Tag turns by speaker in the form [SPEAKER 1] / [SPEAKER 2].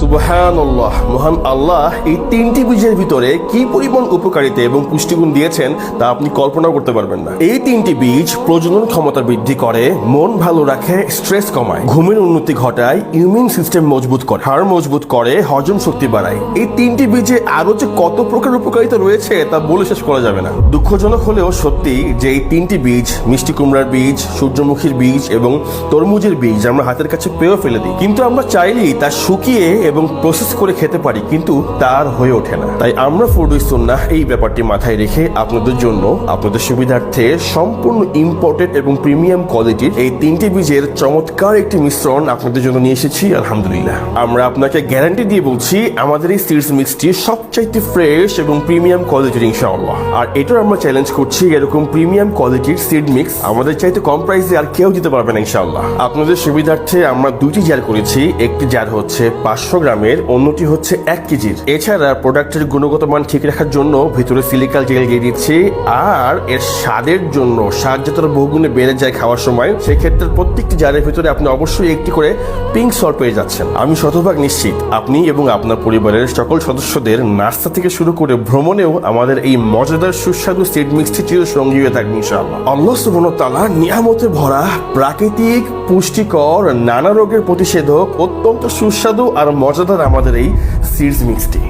[SPEAKER 1] সুবহানাল্লাহ, মহান আল্লাহ এই তিনটি বীজের ভিতরে কি পরিমাণ উপকারিতা এবং পুষ্টিগুণ দিয়েছেন তা আপনি কল্পনা করতে পারবেন না। এই তিনটি বীজ প্রজনন ক্ষমতা বৃদ্ধি করে, মন ভালো রাখে, স্ট্রেস কমায়, ঘুমের উন্নতি ঘটায়, ইমিউন সিস্টেম মজবুত করে, হাড় মজবুত করে, হজম শক্তি বাড়ায়। এই তিনটি বীজে আরো যে কত প্রকার উপকারিতা রয়েছে তা বলে শেষ করা যাবে না। দুঃখজনক হলেও সত্যি যে এই তিনটি বীজ, মিষ্টি কুমড়ার বীজ, সূর্যমুখীর বীজ এবং তরমুজের বীজ আমরা হাতের কাছে পেয়েও ফেলে দিই, কিন্তু আমরা চাইলেই তা শুকিয়ে এবং প্রসেস করে খেতে পারি, কিন্তু তার হয়ে ওঠে না। তাই আমরা ফুডুই সুন্নাহ এই ব্যাপারটি মাথায় রেখে আপনাদের জন্য, আপনাদের সুবিধার্থে সম্পূর্ণ ইম্পোর্টেড এবং প্রিমিয়াম কোয়ালিটির এই তিনটি বীজের চমৎকার একটি মিশ্রণ আপনাদের জন্য নিয়ে এসেছি। আলহামদুলিল্লাহ, আমরা আপনাকে গ্যারান্টি দিয়ে বলছি আমাদের এই সিডস মিক্সটি সবচাইতে ফ্রেশ এবং প্রিমিয়াম কোয়ালিটির ইনশাআল্লাহ। আর এটাও আমরা চ্যালেঞ্জ করছি, এরকম প্রিমিয়াম কোয়ালিটির সিড মিক্স আমাদের চাইতে কম প্রাইসে আর কেউ দিতে পারবে না ইনশাআল্লাহ। আপনাদের সুবিধার্থে আমরা দুটি জার করেছি, একটি জার হচ্ছে 500 গ্রামের, অন্যটি হচ্ছে 1 কেজির। এছাড়া প্রোডাক্টের গুণগত মান ঠিক রাখার জন্য ভিতরে সিলিকাল জেল দিয়ে দিচ্ছি, আর এর স্বাদের জন্য স্বাদ যাতে বহুগুণে বেড়ে যায় খাওয়ার সময়, সেক্ষেত্রে প্রত্যেকটি জারের ভিতরে আপনি অবশ্যই একটি করে পিঙ্ক সল্ট পেয়ে যাচ্ছেন। আমি শতভাগ নিশ্চিত আপনি এবং আপনার পরিবারের সকল সদস্যদের নাস্তা থেকে শুরু করে ভ্রমণেও আমাদের এই মজাদার সুস্বাদু সিড মিক্সটি চিরসঙ্গী হয়ে থাকবে ইনশাআল্লাহ। আল্লাহ সুবহানাহু ওয়া তাআলা নিয়ামতে ভরা, প্রাকৃতিক, পুষ্টিকর, নানা রোগের প্রতিষেধক, অত্যন্ত সুস্বাদু আর মজাদার আমাদের এই সিডস মিক্সটি।